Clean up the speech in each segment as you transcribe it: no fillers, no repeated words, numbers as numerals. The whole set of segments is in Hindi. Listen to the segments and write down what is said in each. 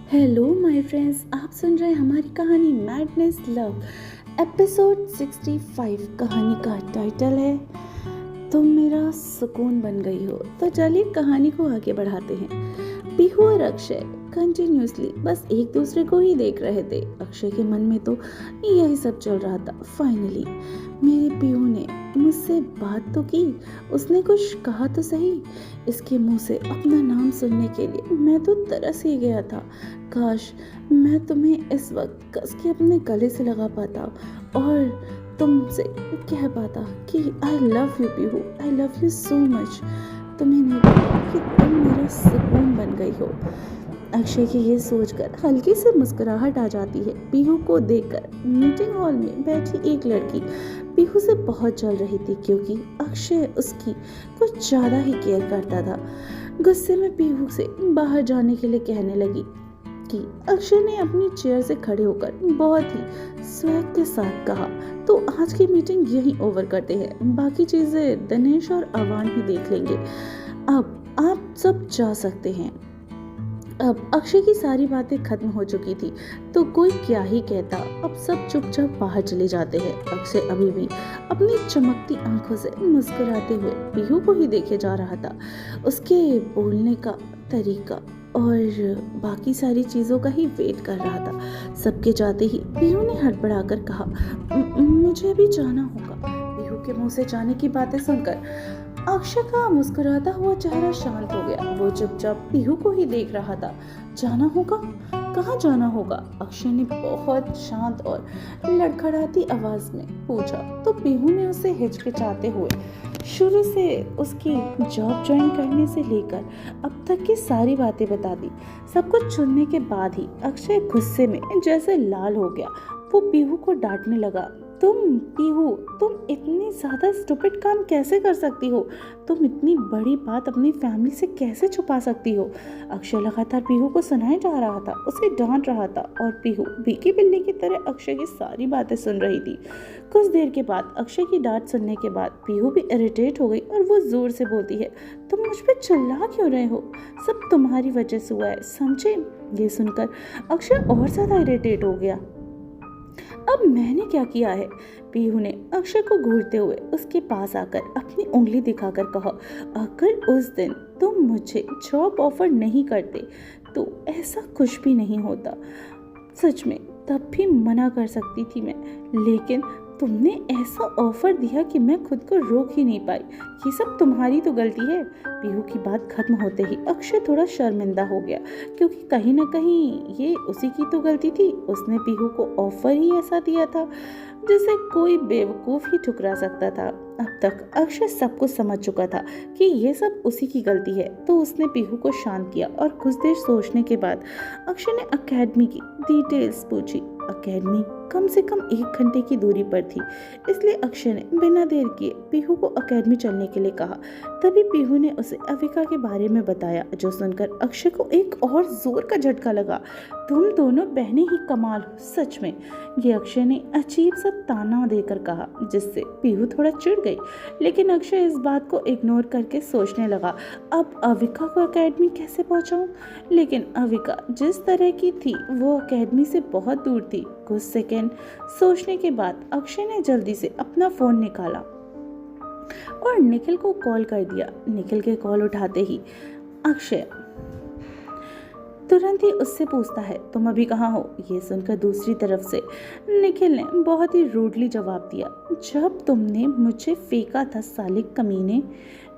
हेलो माय फ्रेंड्स, आप सुन रहे हैं हमारी कहानी मैडनेस लव एपिसोड 65। कहानी का टाइटल है तुम मेरा सुकून बन गई हो। तो चलिए कहानी को आगे बढ़ाते हैं। पीहू और अक्षय कंटिन्यूसली बस एक दूसरे को ही देख रहे थे। अक्षय के मन में तो यही सब चल रहा था। फाइनली मेरे पीहू ने मुझसे बात तो की, उसने कुछ कहा तो सही। इसके मुंह से अपना नाम सुनने के लिए मैं तो तरस ही गया था। काश मैं तुम्हें इस वक्त कस के अपने गले से लगा पाता और तुमसे कह पाता कि I love you Pihu, I love you so much. तुम्हें नहीं पता कि तुम मेरा सुकून बन गई हो। अक्षय की ये सोचकर हल्की सी मुस्कुराहट आ जाती है पीहू को देखकर। मीटिंग हॉल में बैठी एक लड़की पीहू से बहुत जल रही थी क्योंकि अक्षय उसकी कुछ ज्यादा ही केयर करता था। गुस्से में पीहू से बाहर जाने के लिए कहने लगी कि अक्षय ने अपनी चेयर से खड़े होकर बहुत ही स्वैग के साथ कहा, तो आज की मीटिंग यहीं ओवर करते हैं, बाकी चीजें दिनेश और अवान ही देख लेंगे। अब आप सब जा सकते हैं। अब अक्षय की सारी बातें खत्म हो चुकी थी तो कोई क्या ही कहता। अब सब चुपचाप बाहर चले जाते हैं। अक्षय अभी भी अपनी चमकती आंखों से मुस्कुराते हुए पीहू को ही देखे जा रहा था। उसके बोलने का तरीका और बाकी सारी चीज़ों का ही वेट कर रहा था। सबके जाते ही पीहू ने हड़बड़ाकर कहा, मुझे भी जाना होगा। पीहू के मुंह से जाने की बातें सुनकर अक्षय का मुस्कुराता हुआ चेहरा शांत हो गया। वो चुपचाप पीहू को ही देख रहा था। जाना होगा? कहाँ जाना होगा? अक्षय ने बहुत शांत और लड़खड़ाती आवाज में पूछा तो पीहू ने उसे हिचकिचाते हुए शुरू से उसकी जॉब ज्वाइन करने से लेकर अब तक की सारी बातें बता दी। सब कुछ सुनने के बाद ही अक्षय गुस्से में जैसे लाल हो गया। वो पीहू को डांटने लगा, पीहू तुम इतनी ज्यादा स्टूपिड काम कैसे कर सकती हो? तुम इतनी बड़ी बात अपनी फैमिली से कैसे छुपा सकती हो? अक्षय लगातार पीहू को सुनाए जा रहा था, उसे डांट रहा था और पीहू भीगी बिल्ली की तरह अक्षय की सारी बातें सुन रही थी। कुछ देर के बाद अक्षय की डांट सुनने के बाद पीहू भी इरिटेट हो गई और वो जोर से बोलती है, तुम मुझ पर चिल्ला क्यों रहे हो? सब तुम्हारी वजह से हुआ है, समझे? ये सुनकर अक्षय और ज्यादा इरिटेट हो गया। अब मैंने क्या किया है? पीहू ने अक्षय को घूरते हुए उसके पास आकर अपनी उंगली दिखाकर कहा, अगर उस दिन तुम मुझे जॉब ऑफर नहीं करते तो ऐसा कुछ भी नहीं होता। सच में तब भी मना कर सकती थी मैं, लेकिन तुमने ऐसा ऑफर दिया कि मैं खुद को रोक ही नहीं पाई। ये सब तुम्हारी तो गलती है। पीहू की बात खत्म होते ही अक्षय थोड़ा शर्मिंदा हो गया क्योंकि कहीं ना कहीं ये उसी की तो गलती थी। उसने पीहू को ऑफर ही ऐसा दिया था जिसे कोई बेवकूफ़ ही ठुकरा सकता था। अब तक अक्षय सब कुछ समझ चुका था कि ये सब उसी की गलती है, तो उसने पीहू को शांत किया और कुछ देर सोचने के बाद अक्षय ने अकेडमी की डिटेल्स पूछी। अकेडमी कम से कम 1 घंटे की दूरी पर थी, इसलिए अक्षय ने बिना देर किए पीहू को अकेडमी चलने के लिए कहा। तभी पीहू ने उसे अविका के बारे में बताया, जो सुनकर अक्षय को एक और जोर का झटका लगा। तुम दोनों बहनें ही कमाल हो, सच में, ये अक्षय ने अजीब सा ताना देकर कहा, जिससे पीहू थोड़ा चिढ़ गई। लेकिन अक्षय इस बात को इग्नोर करके सोचने लगा, अब अविका को अकेडमी कैसे पहुंचाऊं? लेकिन अविका जिस तरह की थी वो अकेडमी से बहुत दूर थी। कुछ सेकंड सोचने के बाद अक्षय ने जल्दी से अपना फोन निकाला और निखिल को कॉल कर दिया। निखिल के कॉल उठाते ही अक्षय तुरंत ही उससे पूछता है, तुम अभी कहाँ हो? ये सुनकर दूसरी तरफ से निखिल ने बहुत ही रूडली जवाब दिया, जब तुमने मुझे फेंका था साले कमीने।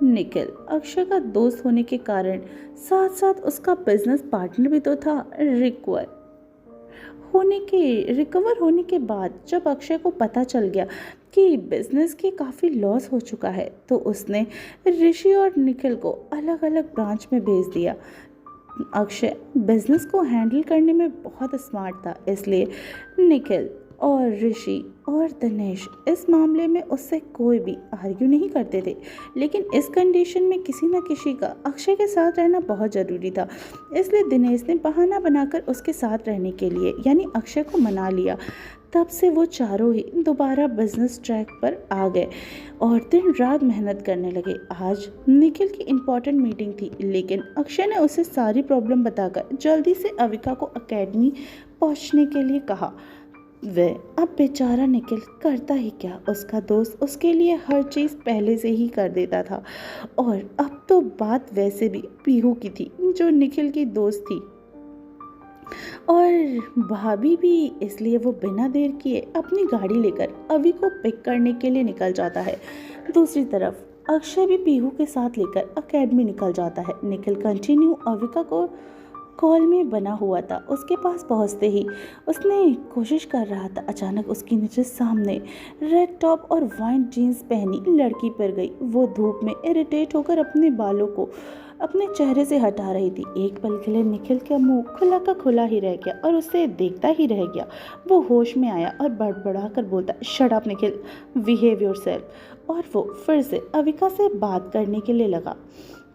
निखिल अक्षय का दोस्त होने के कारण साथ साथ उसका बिजनेस पार्टनर भी तो था। रिकवर होने के बाद जब अक्षय को पता चल गया कि बिजनेस के काफ़ी लॉस हो चुका है तो उसने ऋषि और निखिल को अलग अलग ब्रांच में भेज दिया। अक्षय बिजनेस को हैंडल करने में बहुत स्मार्ट था, इसलिए निखिल और ऋषि और दिनेश इस मामले में उससे कोई भी आर्ग्यू नहीं करते थे। लेकिन इस कंडीशन में किसी न किसी का अक्षय के साथ रहना बहुत ज़रूरी था, इसलिए दिनेश ने बहाना बनाकर उसके साथ रहने के लिए यानी अक्षय को मना लिया। तब से वो चारों ही दोबारा बिजनेस ट्रैक पर आ गए और दिन रात मेहनत करने लगे। आज निखिल की इम्पोर्टेंट मीटिंग थी, लेकिन अक्षय ने उसे सारी प्रॉब्लम बताकर जल्दी से अविका को एकेडमी पहुंचने के लिए कहा। वह अब बेचारा निखिल करता ही क्या, उसका दोस्त उसके लिए हर चीज़ पहले से ही कर देता था। और अब तो बात वैसे भी पीहू की थी, जो निखिल की दोस्त थी और भाभी भी, इसलिए वो बिना देर किए अपनी गाड़ी लेकर अभी को पिक करने के लिए निकल जाता है। दूसरी तरफ अक्षय भी पीहू के साथ लेकर एकेडमी निकल जाता है। निखिल कंटिन्यू अविका को कॉल में बना हुआ था। उसके पास पहुंचते ही उसने कोशिश कर रहा था, अचानक उसकी नजर सामने रेड टॉप और वाइट जीन्स पहनी लड़की पर गई। वो धूप में इरिटेट होकर अपने बालों को अपने चेहरे से हटा रही थी। एक पल के लिए निखिल का मुंह खुला का खुला ही रह गया और उसे देखता ही रह गया। वो होश में आया और बड़बड़ा कर बोलता, shut up Nikhil, behave yourself. और वो फिर से अविका से बात करने के लिए लगा।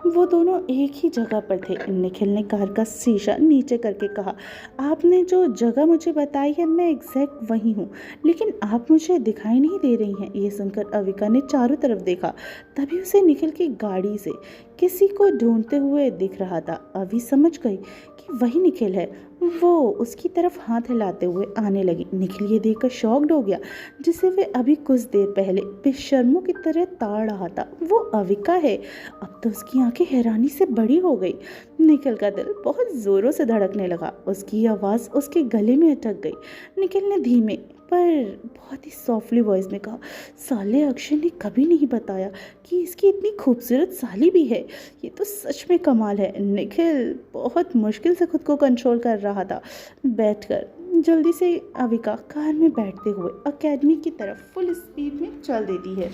वो दोनों एक ही जगह पर थे। निखिल ने कार का शीशा नीचे करके कहा, आपने जो जगह मुझे बताई है मैं एग्जैक्ट वही हूँ, लेकिन आप मुझे दिखाई नहीं दे रही हैं। ये सुनकर अविका ने चारों तरफ देखा, तभी उसे निखिल की गाड़ी से किसी को ढूंढते हुए दिख रहा था। अभी समझ गई कि वही निखिल है। वो उसकी तरफ हाथ हिलाते हुए आने लगी। निखिल ये देखकर शॉक्ड हो गया, जिसे वे अभी कुछ देर पहले बेशर्मों की तरह ताड़ रहा था। वो अविका है। अब तो उसकी आंखें हैरानी से बड़ी हो गई। निखिल का दिल बहुत जोरों से धड़कने लगा। उसकी आवाज़ उसके गले में अटक गई। निखिल ने धीमे पर बहुत ही सॉफ्टली वॉइस में कहा, साले अक्षय ने कभी नहीं बताया कि इसकी इतनी खूबसूरत साली भी है। ये तो सच में कमाल है। निखिल बहुत मुश्किल से खुद को कंट्रोल कर रहा था। बैठकर जल्दी से अविका कार में बैठते हुए एकेडमी की तरफ फुल स्पीड में चल देती है।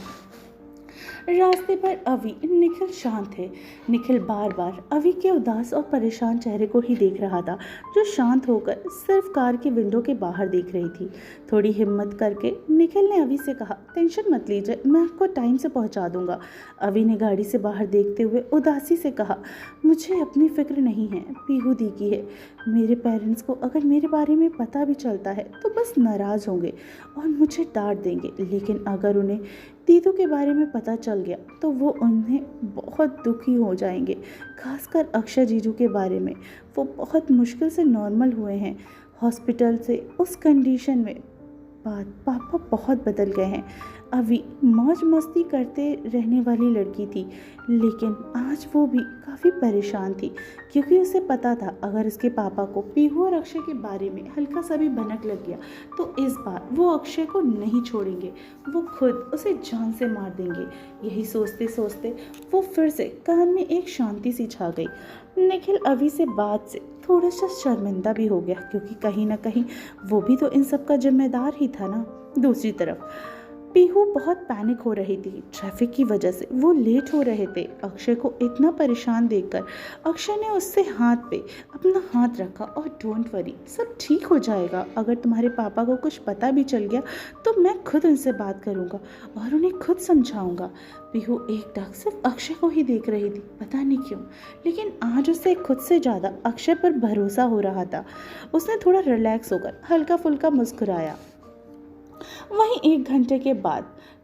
रास्ते पर अवि निखिल शांत है। निखिल बार बार अवि के उदास और परेशान चेहरे को ही देख रहा था, जो शांत होकर सिर्फ कार के विंडो के बाहर देख रही थी। थोड़ी हिम्मत करके निखिल ने अवि से कहा, टेंशन मत लीजिए, मैं आपको टाइम से पहुंचा दूंगा। अवि ने गाड़ी से बाहर देखते हुए उदासी से कहा, मुझे अपनी फिक्र नहीं है, पीहू दी की है। मेरे पेरेंट्स को अगर मेरे बारे में पता भी चलता है तो बस नाराज़ होंगे और मुझे डांट देंगे, लेकिन अगर उन्हें दीदू के बारे में पता चल गया तो वो उन्हें बहुत दुखी हो जाएंगे। खासकर अक्षय जीजू के बारे में। वो बहुत मुश्किल से नॉर्मल हुए हैं हॉस्पिटल से। उस कंडीशन में पापा बहुत बदल गए हैं। अभी मौज मस्ती करते रहने वाली लड़की थी, लेकिन आज वो भी काफ़ी परेशान थी, क्योंकि उसे पता था अगर उसके पापा को पीहू और अक्षय के बारे में हल्का सा भी भनक लग गया तो इस बार वो अक्षय को नहीं छोड़ेंगे, वो खुद उसे जान से मार देंगे। यही सोचते सोचते वो फिर से कान में एक शांति सी छा गई। निखिल अभी से बात से थोड़ा सा शर्मिंदा भी हो गया, क्योंकि कहीं ना कहीं वो भी तो इन सब का जिम्मेदार ही था ना। दूसरी तरफ पीहू बहुत पैनिक हो रही थी। ट्रैफिक की वजह से वो लेट हो रहे थे। अक्षय को इतना परेशान देखकर अक्षय ने उससे हाथ पे अपना हाथ रखा और डोंट वरी, सब ठीक हो जाएगा। अगर तुम्हारे पापा को कुछ पता भी चल गया तो मैं खुद उनसे बात करूँगा और उन्हें खुद समझाऊँगा। पीहू एकटक सिर्फ अक्षय को ही देख रही थी, पता नहीं क्यों, लेकिन आज उसे खुद से ज़्यादा अक्षय पर भरोसा हो रहा था। उसने थोड़ा रिलैक्स होकर हल्का फुल्का मुस्कुराया। वहीं 1 घंटे के बाद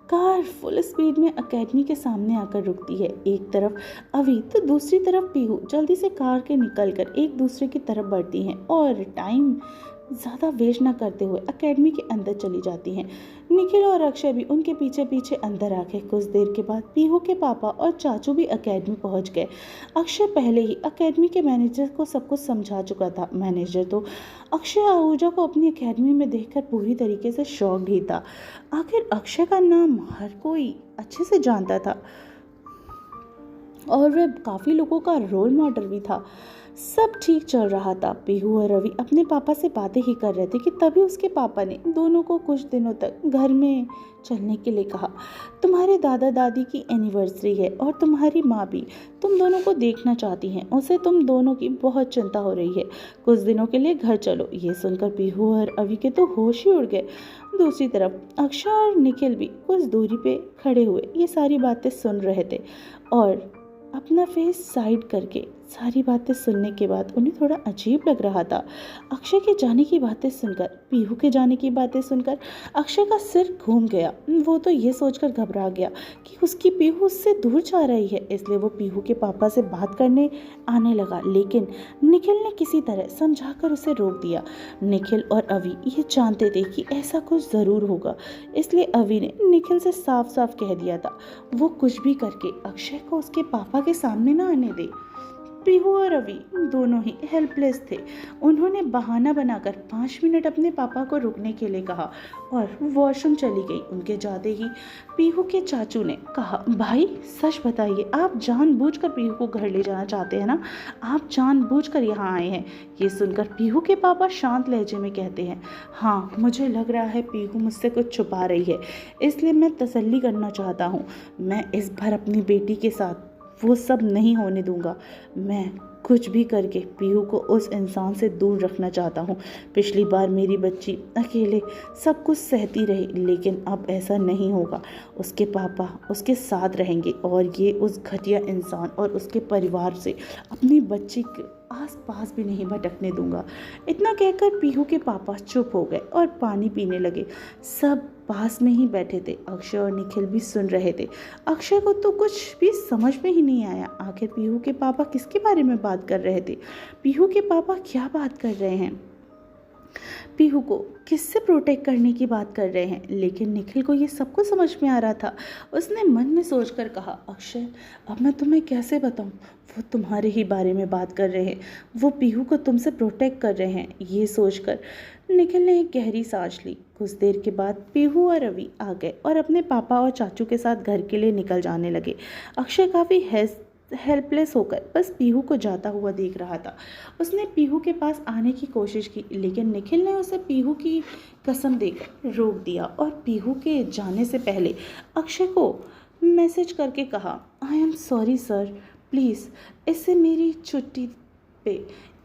कार फुल स्पीड में एकेडमी के सामने आकर रुकती है। एक तरफ अवि तो दूसरी तरफ पीहू जल्दी से कार के निकलकर एक दूसरे की तरफ बढ़ती हैं और टाइम ज़्यादा वेस्ट न करते हुए एकेडमी के अंदर चली जाती हैं। निखिल और अक्षय भी उनके पीछे पीछे अंदर आ गए। कुछ देर के बाद पीहू के पापा और चाचू भी एकेडमी पहुंच गए। अक्षय पहले ही एकेडमी के मैनेजर को सब कुछ समझा चुका था। मैनेजर तो अक्षय आहूजा को अपनी एकेडमी में देखकर पूरी तरीके से शॉक्ड ही था। आखिर अक्षय का नाम हर कोई अच्छे से जानता था और वह काफ़ी लोगों का रोल मॉडल भी था। सब ठीक चल रहा था। पीहू और रवि अपने पापा से बातें ही कर रहे थे कि तभी उसके पापा ने दोनों को कुछ दिनों तक घर में चलने के लिए कहा। तुम्हारे दादा दादी की एनिवर्सरी है और तुम्हारी माँ भी तुम दोनों को देखना चाहती हैं। उसे तुम दोनों की बहुत चिंता हो रही है। कुछ दिनों के लिए घर चलो। ये सुनकर पीहू और रवि के तो होश ही उड़ गए। दूसरी तरफ अक्षय और निखिल भी कुछ दूरी पे खड़े हुए ये सारी बातें सुन रहे थे और अपना फेस साइड करके सारी बातें सुनने के बाद उन्हें थोड़ा अजीब लग रहा था। अक्षय के जाने की बातें सुनकर, पीहू के जाने की बातें सुनकर अक्षय का सिर घूम गया। वो तो ये सोचकर घबरा गया कि उसकी पीहू उससे दूर जा रही है, इसलिए वो पीहू के पापा से बात करने आने लगा। लेकिन निखिल ने किसी तरह समझाकर उसे रोक दिया। निखिल और अवि ये जानते थे कि ऐसा कुछ ज़रूर होगा, इसलिए अवि ने निखिल से साफ साफ कह दिया था वो कुछ भी करके अक्षय को उसके पापा के सामने ना आने दे। पीहू और रवि दोनों ही हेल्पलेस थे। उन्होंने बहाना बनाकर 5 मिनट अपने पापा को रुकने के लिए कहा और वॉशरूम चली गई। उनके जाते ही पीहू के चाचू ने कहा, भाई सच बताइए, आप जानबूझकर पीहू को घर ले जाना चाहते हैं ना? आप जानबूझकर यहाँ आए हैं? ये सुनकर पीहू के पापा शांत लहजे में कहते हैं, हाँ मुझे लग रहा है पीहू मुझसे कुछ छुपा रही है, इसलिए मैं तसल्ली करना चाहता हूँ। मैं इस बार अपनी बेटी के साथ वो सब नहीं होने दूंगा। मैं कुछ भी करके पीहू को उस इंसान से दूर रखना चाहता हूँ। पिछली बार मेरी बच्ची अकेले सब कुछ सहती रही, लेकिन अब ऐसा नहीं होगा। उसके पापा उसके साथ रहेंगे और ये उस घटिया इंसान और उसके परिवार से अपनी बच्ची के आस-पास भी नहीं भटकने दूंगा। इतना कहकर पीहू के पापा चुप हो गए और पानी पीने लगे। सब पास में ही बैठे थे। अक्षय और निखिल भी सुन रहे थे। अक्षय को तो कुछ भी समझ में ही नहीं आया, आखिर पीहू के पापा किसके बारे में बात कर रहे थे? पीहू के पापा क्या बात कर रहे हैं? पीहू को किससे प्रोटेक्ट करने की बात कर रहे हैं? लेकिन निखिल को ये सब कुछ समझ में आ रहा था। उसने मन में सोचकर कहा, अक्षय अब मैं तुम्हें कैसे बताऊं? वो तुम्हारे ही बारे में बात कर रहे हैं, वो पीहू को तुमसे प्रोटेक्ट कर रहे हैं। ये सोचकर निखिल ने एक गहरी सांस ली। कुछ देर के बाद पीहू और रवि आ गए और अपने पापा और चाचू के साथ घर के लिए निकल जाने लगे। अक्षय काफ़ी हेल्पलेस होकर बस पीहू को जाता हुआ देख रहा था। उसने पीहू के पास आने की कोशिश की, लेकिन निखिल ने उसे पीहू की कसम देकर रोक दिया और पीहू के जाने से पहले अक्षय को मैसेज करके कहा, I am sorry sir, please इसे मेरी छुट्टी पे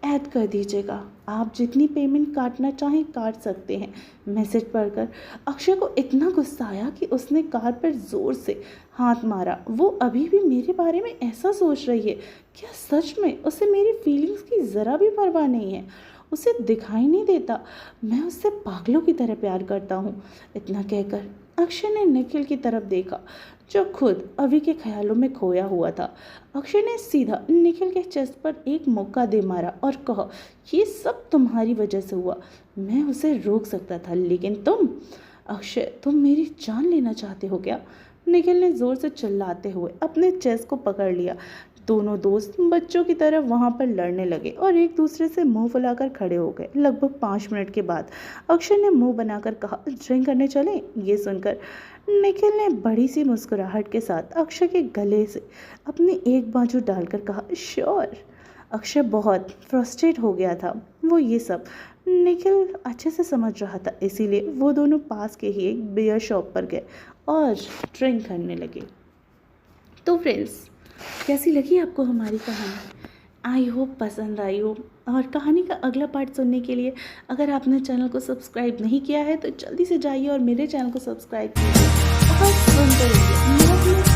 ऐड कर दीजिएगा। आप जितनी पेमेंट काटना चाहें काट सकते हैं। मैसेज पढ़कर अक्षय को इतना गुस्सा आया कि उसने कार पर ज़ोर से हाथ मारा। वो अभी भी मेरे बारे में ऐसा सोच रही है? क्या सच में उसे मेरी फीलिंग्स की ज़रा भी परवाह नहीं है? उसे दिखाई नहीं देता मैं उससे पागलों की तरह प्यार करता हूँ? इतना कहकर अक्षय ने निखिल की तरफ देखा जो खुद अवि के ख्यालों में खोया हुआ था। अक्षय ने सीधा निखिल के चेस्ट पर एक मुक्का दे मारा और कहा, ये सब तुम्हारी वजह से हुआ। मैं उसे रोक सकता था, लेकिन तुम अक्षय, तुम मेरी जान लेना चाहते हो क्या? निखिल ने ज़ोर से चिल्लाते हुए अपने चेस्ट को पकड़ लिया। दोनों दोस्त बच्चों की तरह वहाँ पर लड़ने लगे और एक दूसरे से मुंह फुलाकर खड़े हो गए। लगभग 5 मिनट के बाद अक्षय ने मुंह बनाकर कहा, ड्रिंक करने चलें? ये सुनकर निखिल ने बड़ी सी मुस्कुराहट के साथ अक्षय के गले से अपनी एक बाजू डालकर कहा, श्योर। अक्षय बहुत फ्रस्ट्रेट हो गया था। वो ये सब निखिल अच्छे से समझ रहा था, इसीलिए वो दोनों पास के ही एक बियर शॉप पर गए और ड्रिंक करने लगे। तो फ्रेंड्स, कैसी लगी आपको हमारी कहानी? आई होप पसंद आई हो। और कहानी का अगला पार्ट सुनने के लिए अगर आपने चैनल को सब्सक्राइब नहीं किया है तो जल्दी से जाइए और मेरे चैनल को सब्सक्राइब कीजिए और सुनते रहिए।